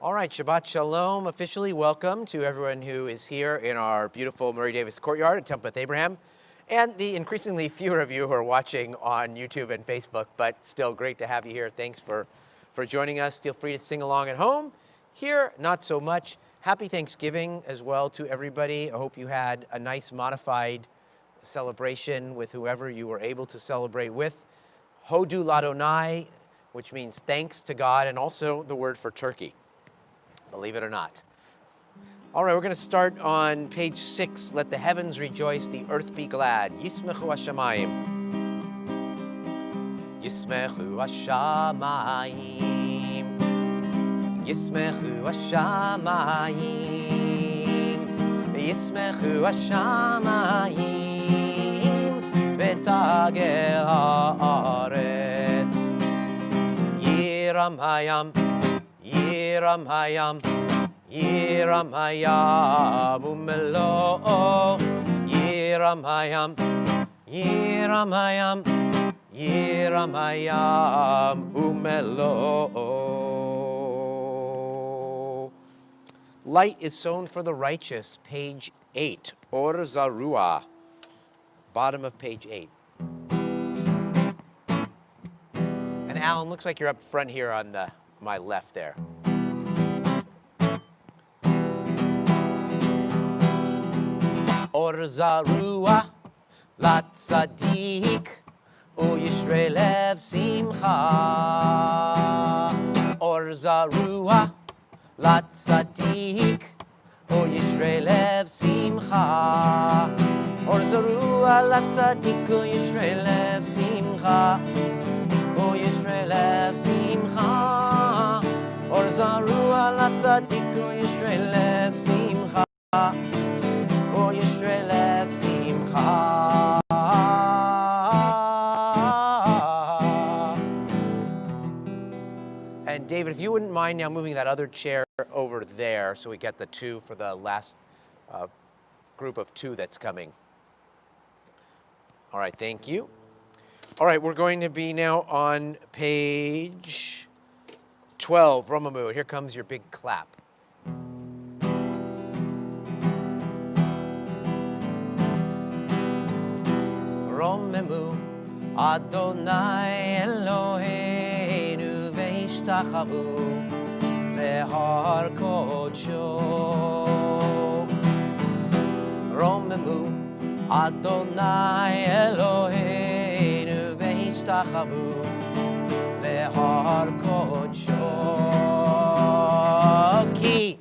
All right, Shabbat Shalom. Officially welcome to everyone who is here in our beautiful Murray Davis courtyard at Temple Beth Abraham, and the increasingly fewer of you who are watching on YouTube and Facebook, but still great to have you here. Thanks for joining us. Feel free to sing along at home. Here, not so much. Happy Thanksgiving as well to everybody. I hope you had a nice modified celebration with whoever you were able to celebrate with. Hodu Ladonai, which means thanks to God, and also the word for turkey. Believe it or not. All right, we're going to start on page 6. Let the heavens rejoice, the earth be glad. Yismechu hashamayim. Yismechu hashamayim. Yismechu hashamayim. Yismechu hashamayim. V'tagel haaretz. Yiram hayam. Yiram hayam, Yiram hayam, umelo. Yiram hayam, Yiram hayam, Yiram hayam, umelo. Light is sown for the righteous, page 8. Or Zarua, bottom of page 8. And Alan, looks like you're up front here on my left there. Or Zarua, la tzadik, u yishrei lev simcha. Or Zarua, la tzadik, u yishrei lev simcha. Or Zarua, la tzadik, u yishrei lev simcha. U yishrei lev simcha. Or Zarua, la tzadik, u yishrei lev simcha. O Yisrael lev simcha. And David, if you wouldn't mind now moving that other chair over there so we get the two for the last group of 2 that's coming. All right, thank you. All right, we're going to be now on page 12, Romamu. Here comes your big clap. Romemu Adonai Eloheinu ve'ishtachavu lehar kodsho. Romemu Adonai Eloheinu ve'ishtachavu lehar kodsho. Ki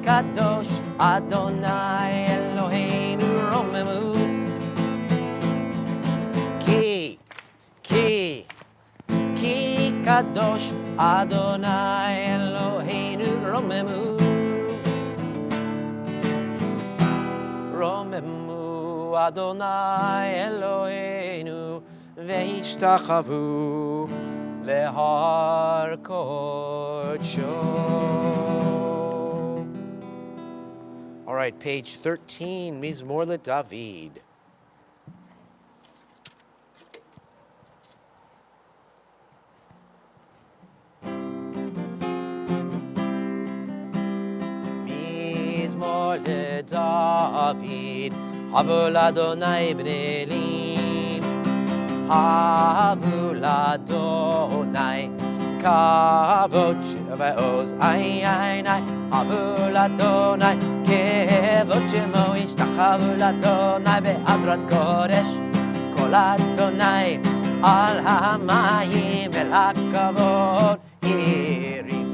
kadosh Adonai Eloheinu Romemu. Ki kadosh Adonai Eloheinu Romemu. Romemu Adonai Eloheinu ve'ishtachavu lehar kodsho. All right, page 13, Mizmor LeDavid. Mizmor LeDavid, Havul Adonai bnei Elim, Havul Adonai, Kavod ve'oz ayinai, Havul Adonai, Kevod shemo ishtachavu l'Adonai ve'avrat kodesh, kol Adonai al hamayim el hakavod yirim.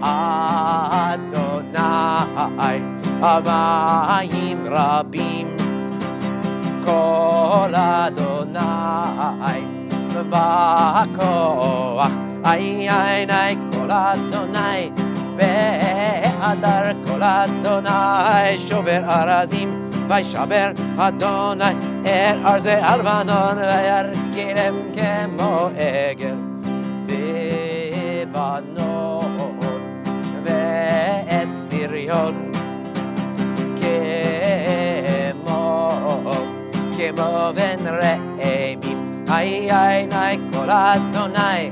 Adonai hamayim rabim, kol Adonai v'koach ayinai, kol Adonai Adar kol Adonai shover arazim v'shaber Adonai arze alvanon v'yarkirem kemo egel Lebanon ve'esirion kemo ven re'emim ayinai kol Adonai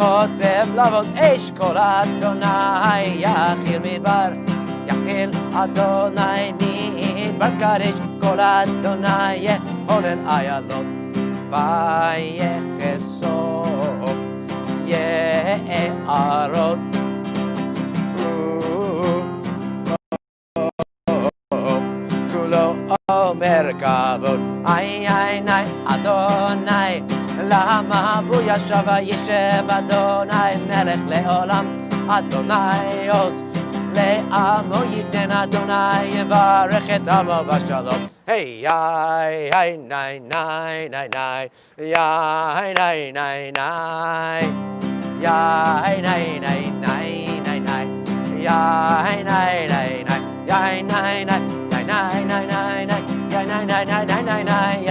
חוצב להבות אש כל אדוני יחיל מדבר יחיל אדוני מדבר קדש כל אדוני יהונן איילות ויחסו יערות כולו אומר כבוד איי אדוני למה בו ישב וישב אדוני מלך לעולם אדוני עוז לעמו ייתן אדוני יברך את עמו בשלום היי היי ניי ניי ניי ניי יאי ניי ניי ניי יאי ניי ניי ניי ניי ניי יאי ניי ניי ניי יאי ניי ניי ניי ניי ניי ניי יאי ניי ניי ניי ניי ניי ניי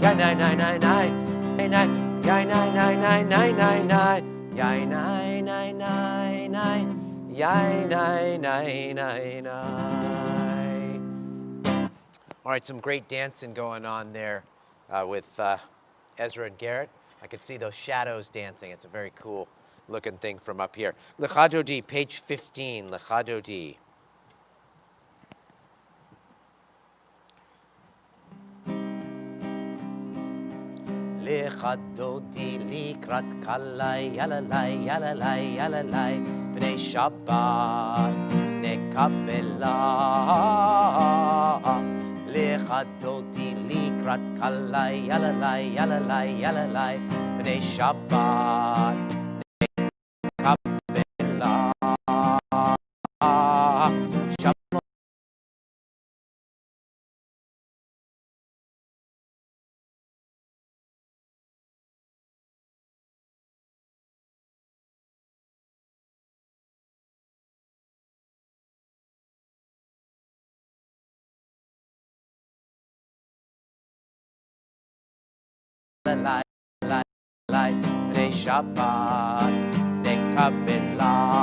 יאי ניי ניי ניי ניי Yai nai nai nai nai nai yai nai nai nai nai nai nai yai nai nai nai nai yai nai nai nai nai. All right, some great dancing going on there with Ezra and Garrett. I could see those shadows dancing. It's a very cool looking thing from up here. Lechado D, page 15, Lechado D. לכדודי לקראת קלי, יללי, יללי, יללי, בני שבת נקבלה. לכדודי לקראת קלי, יללי, יללי, יללי, בני שבת נקבלה. בני שבת נקבלה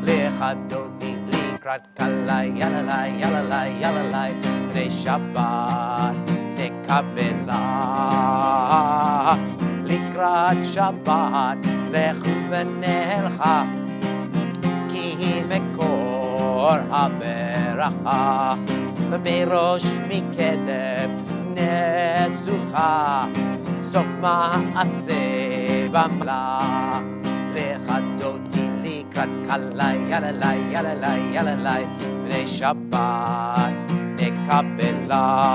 לכדודי לקראת קלי יללי יללי יללי בני שבת נקבלה לקראת שבת לכו ונלכה כי היא מקור הברכה מראש מקדם נסוכה סוף מעשה במלה לכדודי לקראת קלי יללי יללי יללי בני שבת נקבלה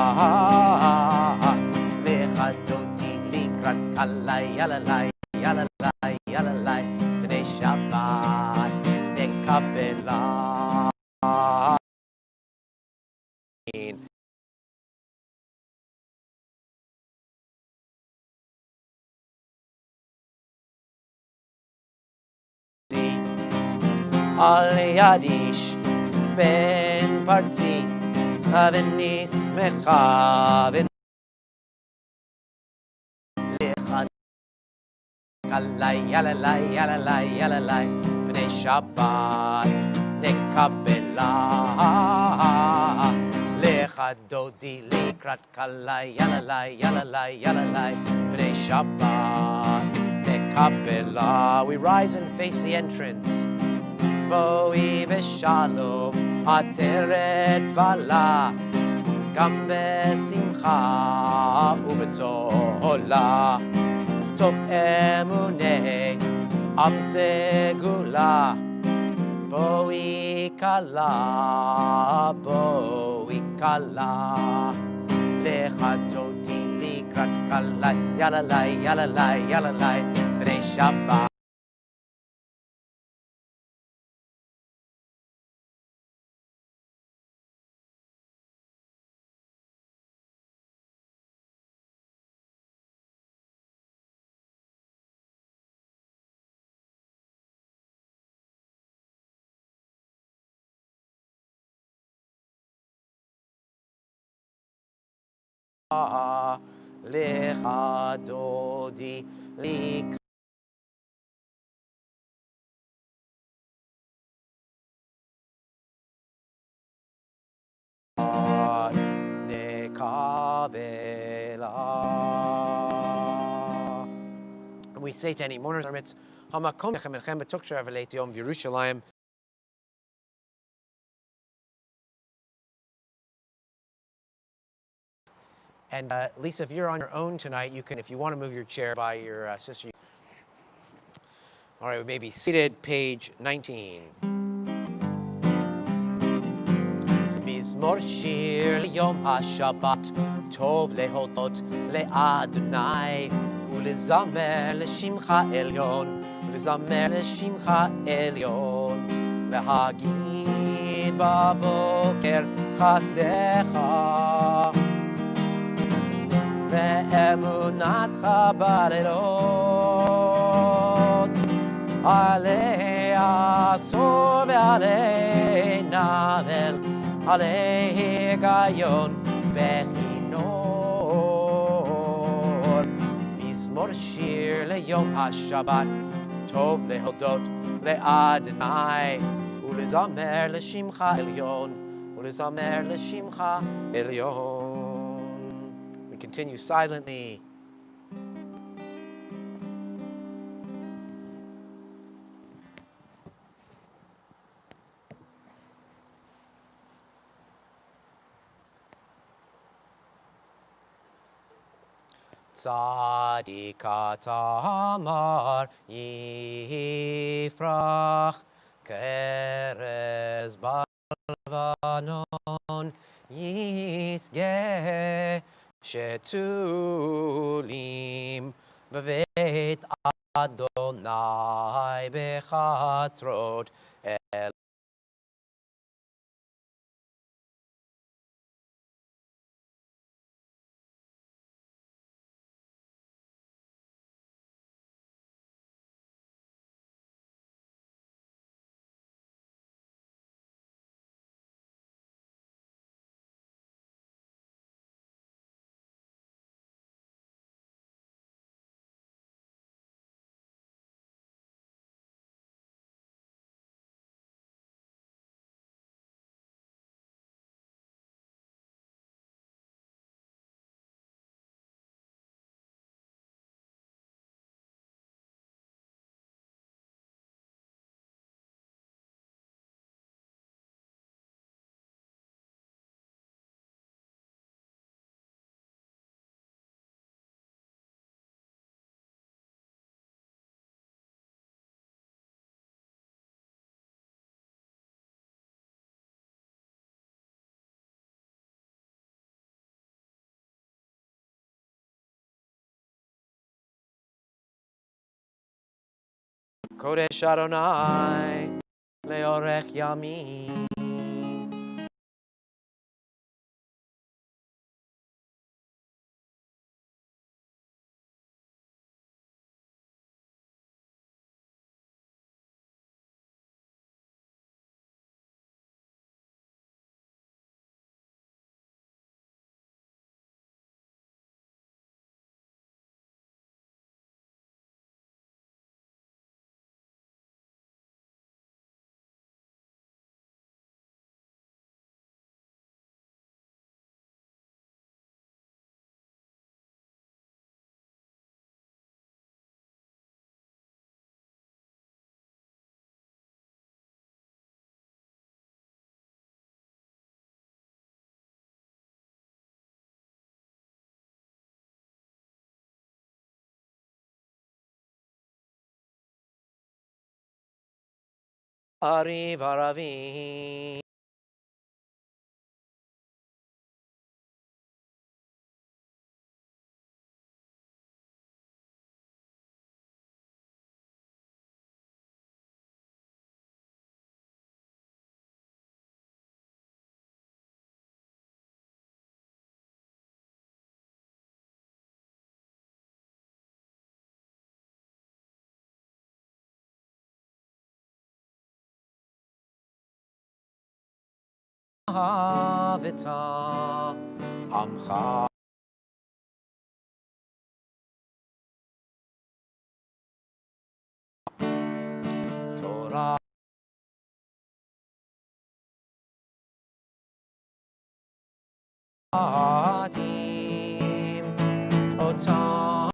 לכדודי לקראת קלי יללי יללי יללי בני שבת נקבלה על יד איש בן פרצי ונשמחה ולכד קלי יללי יללי יללי בני שבת נקבלה לכדודי לקראת קלי יללי יללי יללי בני שבת נקבלה. We rise and face the entrance. בואי בשלום עטרת בלה גם בשמחה ובצהלה טוב אמוני עם סגולה בואי כלה בואי כלה לכדודי לקראת קלי יללי יללי יללי בני שבת לכדודי לקראת נקבלה And we say to any mourners, Hamakom lechem elechem b'tuksher v'leit yom v'Yerushalayim. And Lisa, if you're on your own tonight, you can, if you want to move your chair by your sister. All right, we may be seated, page 19. מזמור שיר ליום השבת, טוב להודות לאדוני, ולזמר לשמך עליון, ולזמר לשמך עליון, להגיד בבוקר חסדך, ואמונתך בלילות, עלי עשור ועלי נבל, עלי היגיון וכינור. מזמור שיר ליום השבת, טוב להודות לאדוני, ולזמר לשמך עליון, ולזמר לשמך עליון. We continue silently. Tzadik tamar yifrach kerez balvanon yisgeh shetulim b'veit Adonai bechatrot el Kodesh Adonai leorech yamim. Ariv Aravim. Havita Amcha Torah Atim Otam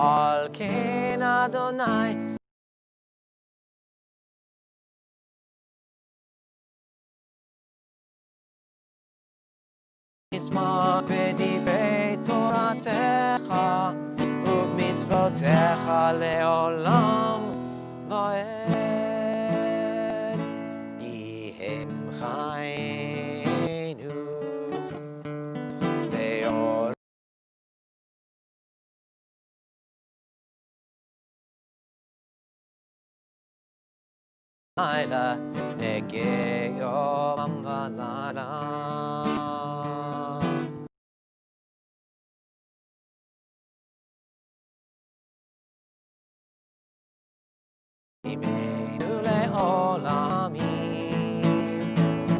Al ken Adonai Yisma b'divrei Toratecha U'b'mitzvotecha le'olam va'ed Yihem chayenu le'or Laila negeyom v'lala Imenu le'olamim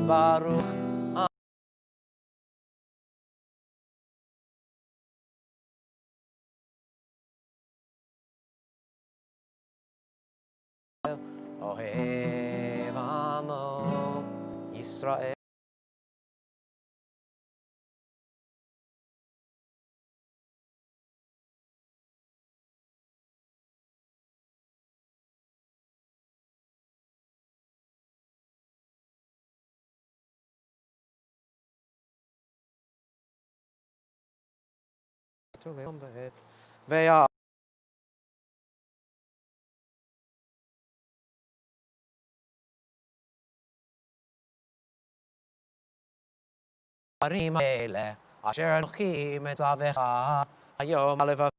Baruch Ohev Amo Yisrael Ve'al Arim Ele Asher Anochi Metzavecha Hayom Alevav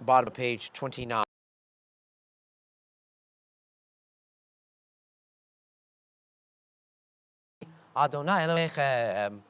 Bottom of page 29. Adonai Elohechem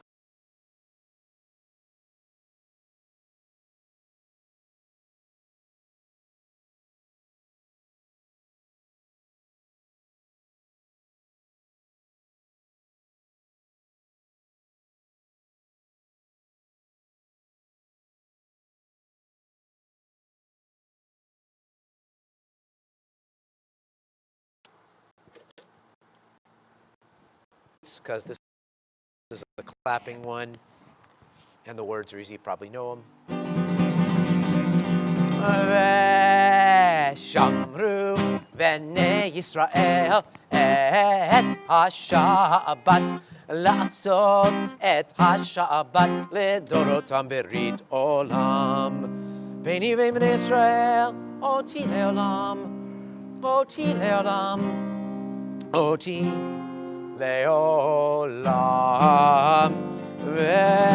because this is a clapping one and the words are easy, you probably know them. Shamru v'nei Yisrael et hashabat la'asot et hashabat ledorotam berit olam Beni v'bnei Yisrael oti leolam oti leolam oti leolam v'shamru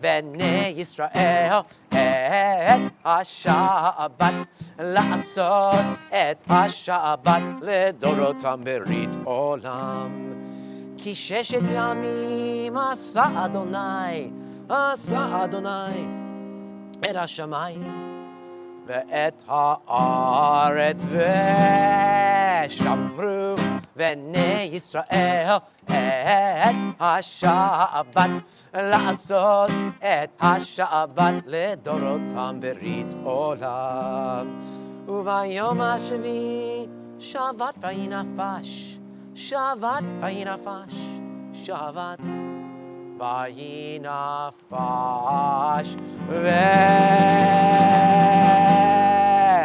v'nei Yisrael et hashabat la'asot et hashabat ledorotam berit olam ki sheshet yamim asa Adonai et hashamayim ve'et haaretz ve'shamru v'nei Yisrael et hashabat la'asot et hashabat ledorotam berit olam uvayom hashvi shavat vayinafash shavat vayinafash shavat vayinafash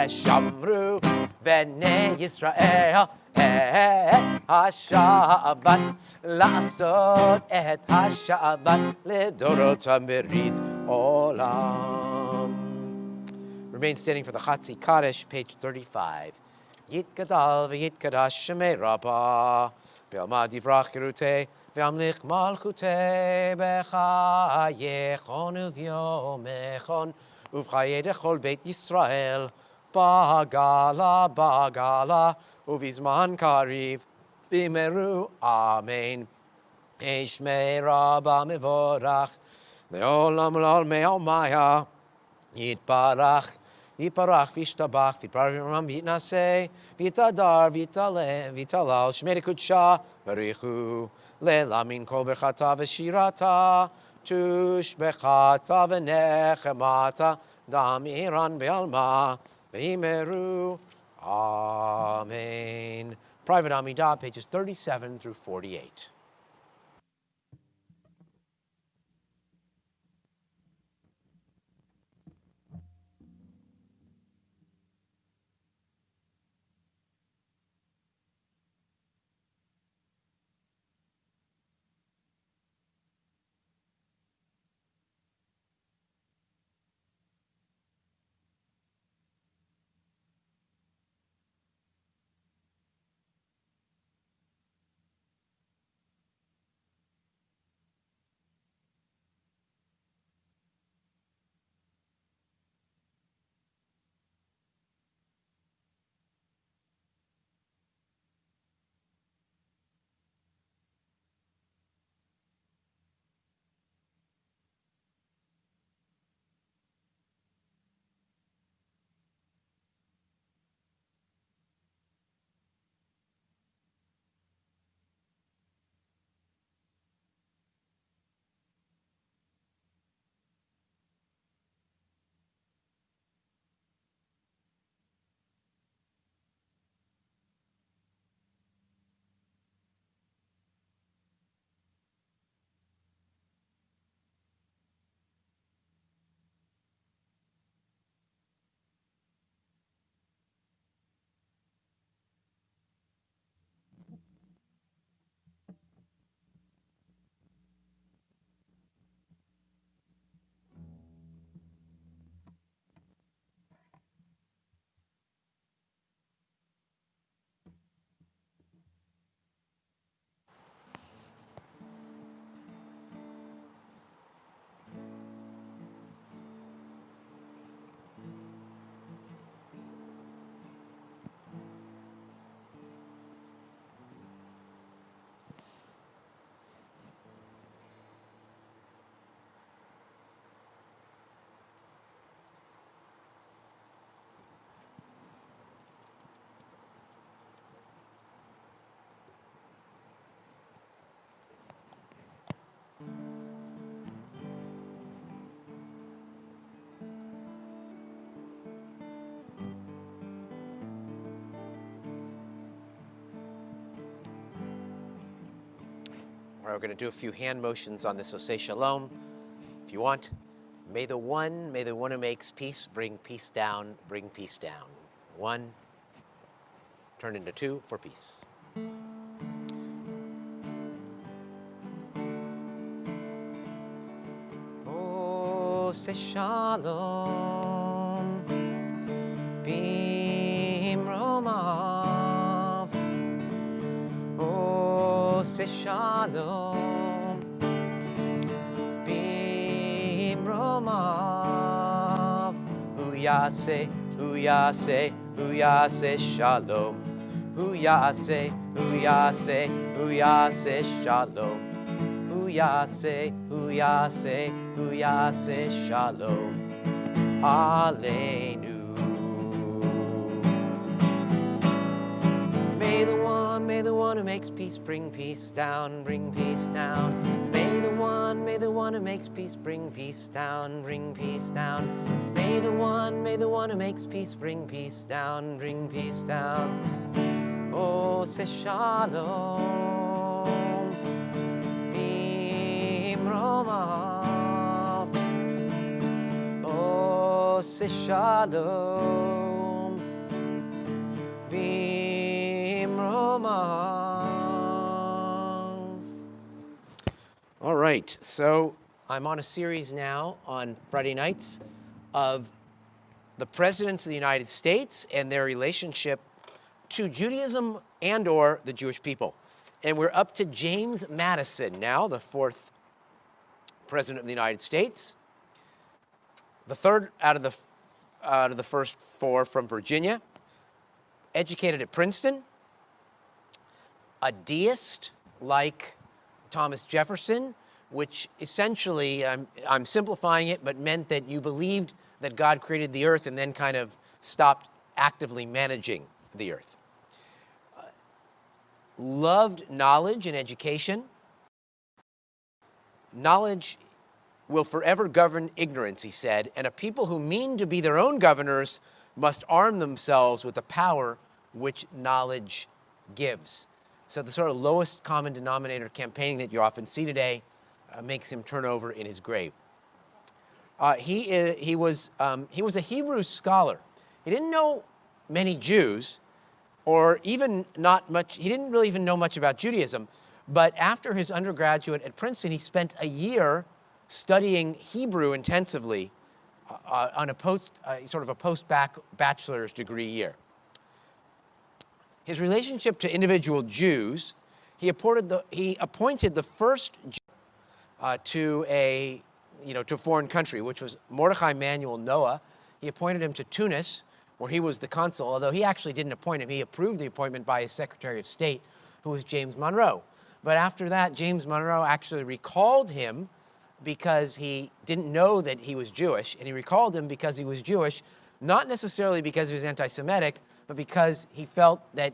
ve'shamru v'nei Yisrael השבת, לעשות את השבת לדורות המרית עולם. Remain standing for the Chatzi Kaddish, page 35. Yitgadal v'yitgadash shemei Rabbah, be'alma divrach gerutei, ve'amlich malchutei, b'chayechon uv'yomechon, uv'chayei dechol beit Yisrael, bagala, uv'izman kariv, v'meru, amen. Eshmei Rabbah mevorach, me'olam l'olmei almaya, Yitbarach, v'ishtabach, v'yitparam v'yitnaseh, v'yitadar, v'yitalal, shmei kudsha, barichu, le'lamin kol berchata v'shirata, tushbechata v'nechemata, damiran be'alma, v'imeru, amen. Private Amidah, pages 37 through 48. We're going to do a few hand motions on this Oseh Shalom. If you want, may the one who makes peace bring peace down, bring peace down. One, turn into two for peace. Oseh Shalom, bimromav. Oseh Shalom, bimromav. Uyase, uyase, uyase Shalom. Uyase, uyase, uyase Shalom. Uyase, uyase, uyase Shalom. Aleinu. May the one who makes peace bring peace down, bring peace down. May the one who makes peace bring peace down, bring peace down. May the one who makes peace bring peace down, bring peace down. Oseh Shalom, bimromav. Oseh Shalom, bimromav. All right, so I'm on a series now on Friday nights of the presidents of the United States and their relationship to Judaism and or the Jewish people. And we're up to James Madison now, the fourth president of the United States, the third out of the first four from Virginia, educated at Princeton, a deist like Thomas Jefferson, which essentially, I'm simplifying it, but meant that you believed that God created the earth and then kind of stopped actively managing the earth. Loved knowledge and education. Knowledge will forever govern ignorance, he said, and a people who mean to be their own governors must arm themselves with the power which knowledge gives. So the sort of lowest common denominator campaigning that you often see today makes him turn over in his grave. He was a Hebrew scholar. He didn't know many Jews, or even not much. He didn't really even know much about Judaism. But after his undergraduate at Princeton, he spent a year studying Hebrew intensively on a post-bachelor's degree year. His relationship to individual Jews, he appointed the first Jew to a foreign country, which was Mordechai Manuel Noah. He appointed him to Tunis, where he was the consul, although he actually didn't appoint him. He approved the appointment by his Secretary of State, who was James Monroe. But after that, James Monroe actually recalled him because he didn't know that he was Jewish, and he recalled him because he was Jewish, not necessarily because he was anti-Semitic, but because he felt that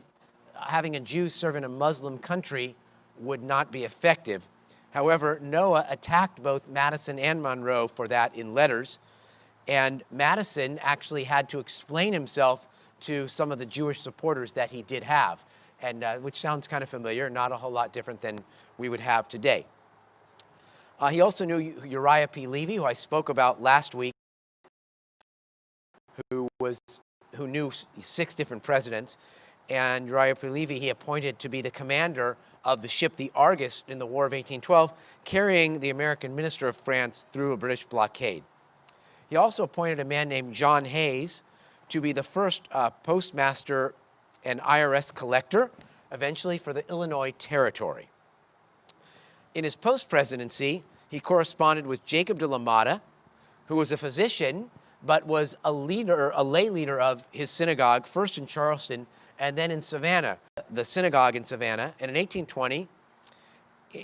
having a Jew serve in a Muslim country would not be effective. However, Noah attacked both Madison and Monroe for that in letters, and Madison actually had to explain himself to some of the Jewish supporters that he did have, and which sounds kind of familiar, not a whole lot different than we would have today. He also knew Uriah P. Levy, who I spoke about last week, who knew 6 different presidents. And Uriah P. Levy he appointed to be the commander of the ship the Argus in the War of 1812, carrying the American minister of France through a British blockade. He also appointed a man named John Hayes to be the first postmaster and IRS collector, eventually for the Illinois Territory. In his post-presidency, he corresponded with Jacob de la Mata, who was a physician, but was a lay leader of his synagogue, first in Charleston and then in Savannah, the synagogue in Savannah. And in 1820,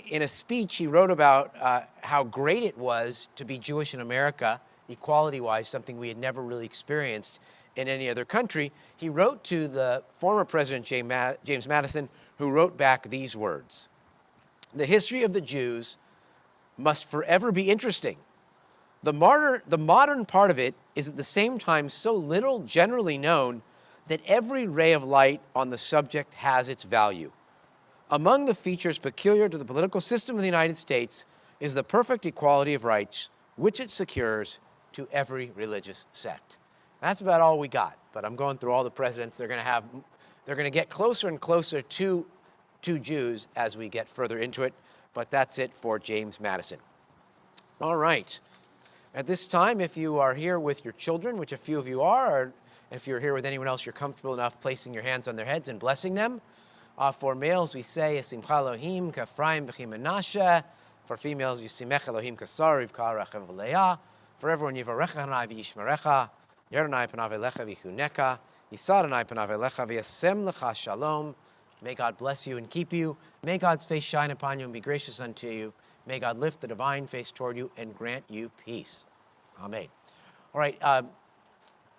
in a speech, he wrote about how great it was to be Jewish in America, equality-wise, something we had never really experienced in any other country. He wrote to the former President James Madison, who wrote back these words: "The history of the Jews must forever be interesting. The modern part of it is at the same time so little generally known that every ray of light on the subject has its value. Among the features peculiar to the political system of the United States is the perfect equality of rights, which it secures to every religious sect." That's about all we got, but I'm going through all the presidents. They're going to get closer and closer to Jews as we get further into it, but that's it for James Madison. All right. At this time, if you are here with your children, which a few of you are, or if you're here with anyone else, you're comfortable enough placing your hands on their heads and blessing them. For males, we say, Simcha Elohim k'Ephraim v'chi Menashe. For females, Yisimech Elohim k'Sar Rivka Rachel v'Leah. For everyone, Yivarecha Hanai v'Yishmerecha. Yeranai panav elecha v'chuneka. Yisaranai panav elecha v'yasem lecha shalom. May God bless you and keep you. May God's face shine upon you and be gracious unto you. May God lift the divine face toward you and grant you peace. Amen. All right,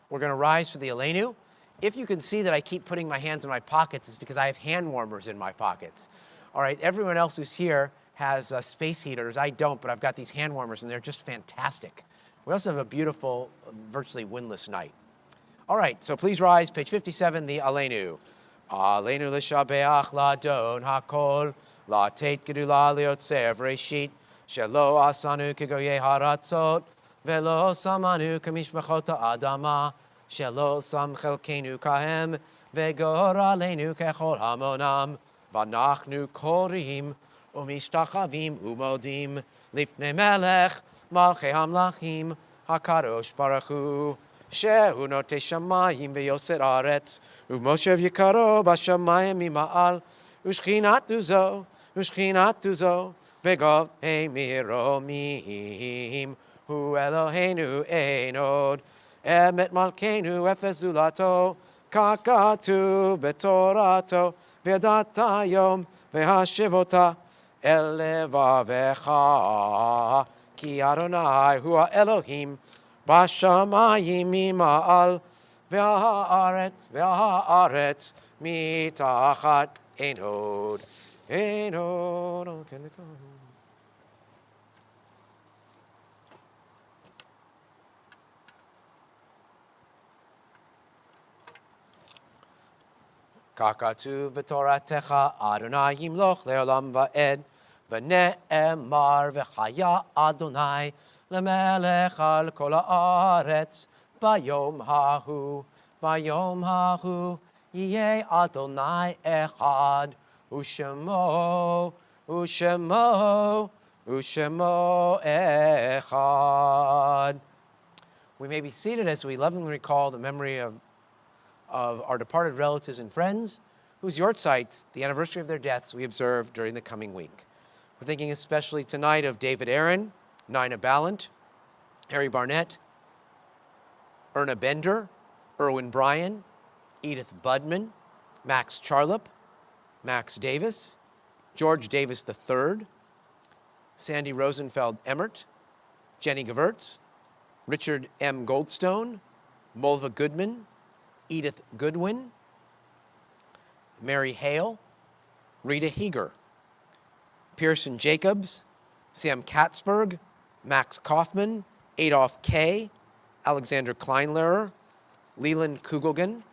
we're going to rise for the Aleinu. If you can see that I keep putting my hands in my pockets, it's because I have hand warmers in my pockets. All right, everyone else who's here has space heaters. I don't, but I've got these hand warmers, and they're just fantastic. We also have a beautiful, virtually windless night. All right, so please rise, page 57, the Aleinu. Aleinu l'shabeach la'adon hakol, la'tet gedula liotzer v'reshit, shelo asanu kegoye haratzot, velo samanu kamishmachot ha'adama, Shelo sam chelkenu kahem, vegoralenu kechol hamonam, vanachnu korim, umishtachavim umodim, lifnei melech, malchei hamlachim, hakadosh baruch hu, shehu notei shamayim veyoser aretz, umoshev yikaro bashamayim mima'al, ushchinatu zo, vegov hemiromim, hu Eloheinu einod, emet malkeinu efezulato, kakatu betorato, ve'adata yom ve'hashivota elevavecha, ki Adonai hu Elohim, bashamayim mima'al, ve'haaretz mitachat einod. Einod, Kakatu v'toratecha Adonai yimloch le'olam va'ed v'ne'emar v'chaya Adonai lemelech al kol haaretz bayom hahu yeh Adonai echad ushemo echad. We may be seated as we lovingly recall the memory of our departed relatives and friends whose yortzites, the anniversary of their deaths, we observe during the coming week. We're thinking especially tonight of David Aaron, Nina Ballant, Harry Barnett, Erna Bender, Erwin Bryan, Edith Budman, Max Charlip, Max Davis, George Davis III, Sandy Rosenfeld Emmert, Jenny Gewirtz, Richard M. Goldstone, Mulva Goodman, Edith Goodwin, Mary Hale, Rita Heeger, Pearson Jacobs, Sam Katzberg, Max Kaufman, Adolph Kay, Alexander Kleinlehrer, Leland Kugelgen,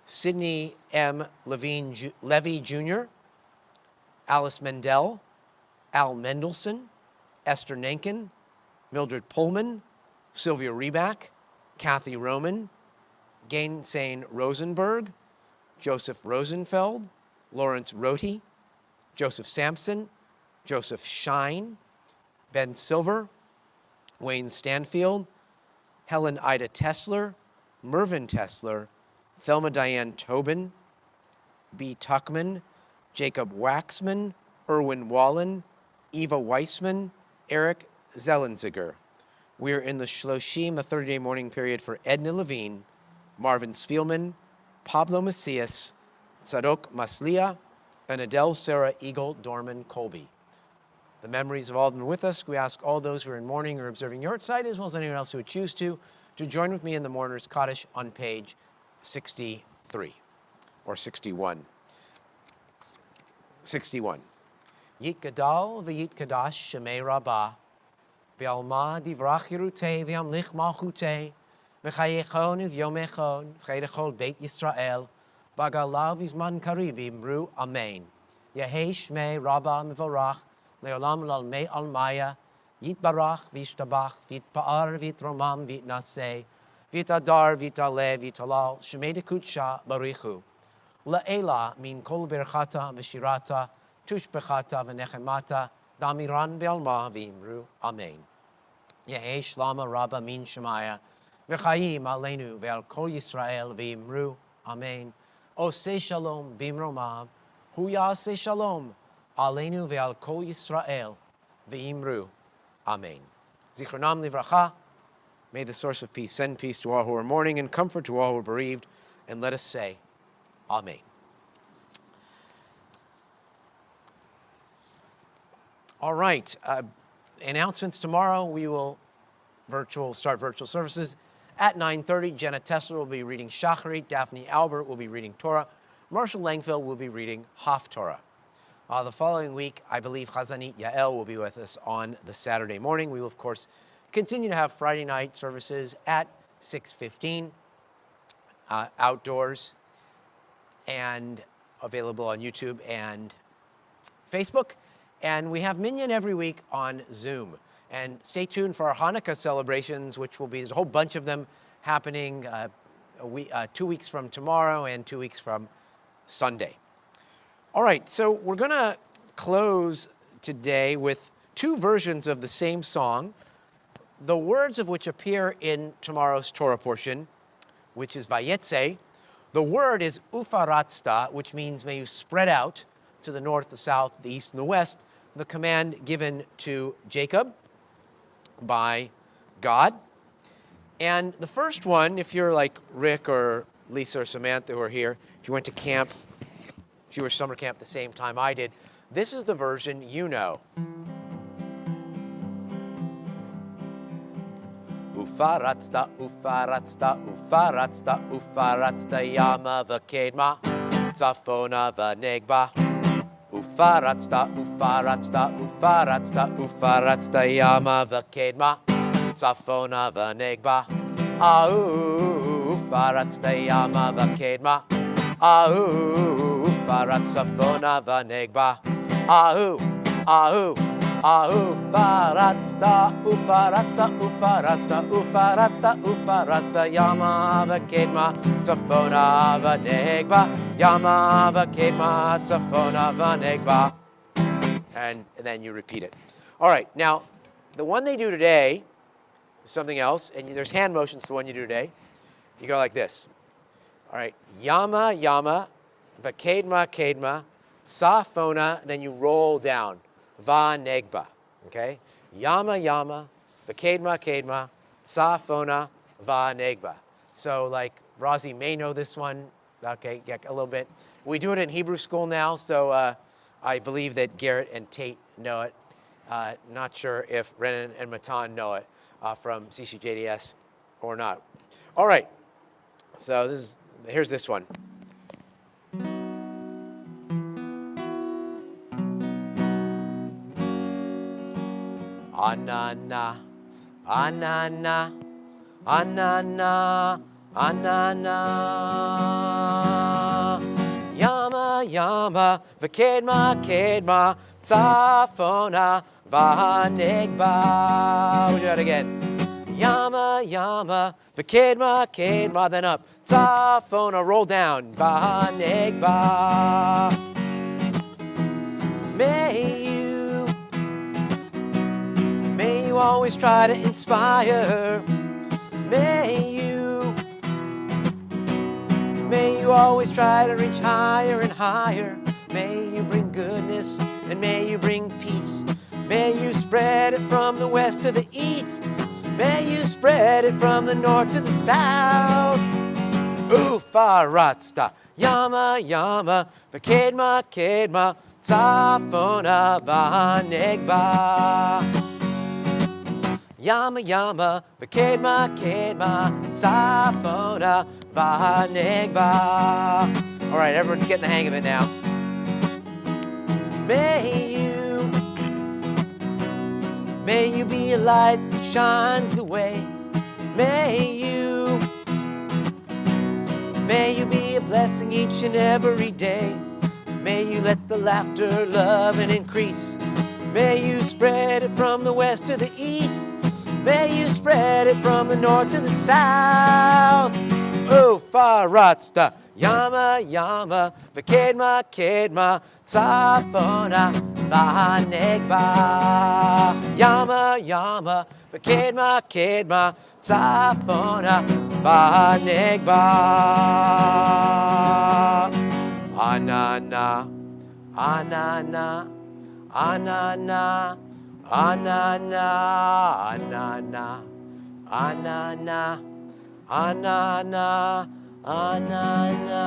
Sidney M. Levy Jr., Alice Mendel, Al Mendelson, Esther Nankin, Mildred Pullman, Sylvia Reback, Kathy Roman, Gainsane Rosenberg, Joseph Rosenfeld, Lawrence Rohde, Joseph Sampson, Joseph Shine, Ben Silver, Wayne Stanfield, Helen Ida Tessler, Mervyn Tessler, Thelma Diane Tobin, B. Tuckman, Jacob Waxman, Erwin Wallen, Eva Weissman, Eric Zellenziger. We are in the Shloshim, the 30-day mourning period for Edna Levine, Marvin Spielman, Pablo Macias, Tzadok Maslia, and Adele Sarah Eagle Dorman Colby. The memories of all of them are with us. We ask all those who are in mourning or observing yortzeit, as well as anyone else who would choose to join with me in the Mourner's Kaddish on page 63, or 61. 61. Yit Gadal v'yit Kadash Shemei Rabbah, v'alma divrach Yerutei v'yamlich malchutei, v'chayechon v'yomechon, v'chayechol Beit Yisrael, v'agalav v'zman kariv v'imru Amen. Yehei Shmei Rabbah Mevorach, le'olam l'almei almaya, yitbarach v'yishtabach, v'yitpa'ar v'yitromam v'yitnaseh, v'yitadar v'yitaleh v'yitalal, Shemei dekutsha barichu. La'ela min kol berchata v'shirata, tushbechata v'nechemata, damiran v'alma v'imru Amen. Yehei shlama rabba min shemaya, v'chayim aleinu v'al kol Yisrael v'imru Amen. Oseh shalom b'imromav, hu yaseh shalom aleinu v'al kol Yisrael v'imru Amen. Zichronam livracha. May the source of peace send peace to all who are mourning and comfort to all who are bereaved. And let us say, Amen. All right. Announcements tomorrow. We will start virtual services at 9:30. Jenna Tessler will be reading Shacharit. Daphne Albert will be reading Torah. Marshall Langfield will be reading Haftorah. The following week, I believe Chazanit Yael will be with us on the Saturday morning. We will, of course, continue to have Friday night services at 6:15 outdoors and available on YouTube and Facebook. And we have Minyan every week on Zoom. And stay tuned for our Hanukkah celebrations, which will be, there's a whole bunch of them happening 2 weeks from tomorrow and 2 weeks from Sunday. All right, so we're going to close today with two versions of the same song, the words of which appear in tomorrow's Torah portion, which is Vayetze. The word is Ufaratzta, which means may you spread out to the north, the south, the east, and the west, the command given to Jacob by God. And the first one, if you're like Rick or Lisa or Samantha who are here, if you went to camp, Jewish summer camp the same time I did, this is the version you know. Ufaratzta, ufaratzta, ufaratzta, ufaratzta, yama v'kedma, tzafona v'negba. Ufaratzta, ufaratzta, ufaratzta, ufaratzta, yama v'kedma, tzafona v'negba. Ufaratzta, yama v'kedma. Ufaratza, tzafona v'negba. Ufaratzta, ufaratzta, ufaratzta, ufaratzta, ufaratzta, yama v'kedma, tzafona v'negba, yama v'kedma, tzafona v'negba. And then you repeat it. All right, now, the one they do today is something else, and there's hand motions to the one you do today. You go like this. All right, yama, yama, v'kedma, kedma, tzafona, then you roll down. Va-negba, okay? Yama, yama, v'kedma, kedma, tzafona, va-negba. So like Razi may know this one, okay, yeah, a little bit. We do it in Hebrew school now, so I believe that Garrett and Tate know it. Not sure if Renan and Matan know it from CCJDS or not. All right, so here's this one. Anana, anana, anana, anana. Yama, yama, v'kedma, kedma, tzafona, v'hanegba. We'll do that again. Yama, yama, v'kedma, kedma, then up. Tzafona, roll down, v'hanegba. May you always try to inspire. May you always try to reach higher and higher. May you bring goodness and may you bring peace. May you spread it from the west to the east. May you spread it from the north to the south. Ufaratzta, yama, yama, v'kedma, kedma, tzafona, v'hanegba. Yama, yama, v'kedma, kedma, tzafona, v'hanegba. All right, everyone's getting the hang of it now. May you be a light that shines the way. May you be a blessing each and every day. May you let the laughter, love, and increase. May you spread it from the west to the east. May you spread it from the north to the south. Ufaratzta, yama, yama, v'kedma, kedma, tzafona, v'hanegba. Yama, yama, v'kedma, kedma, tzafona, v'hanegba. Anana, anana, anana, anana, anana, anana, anana, anana.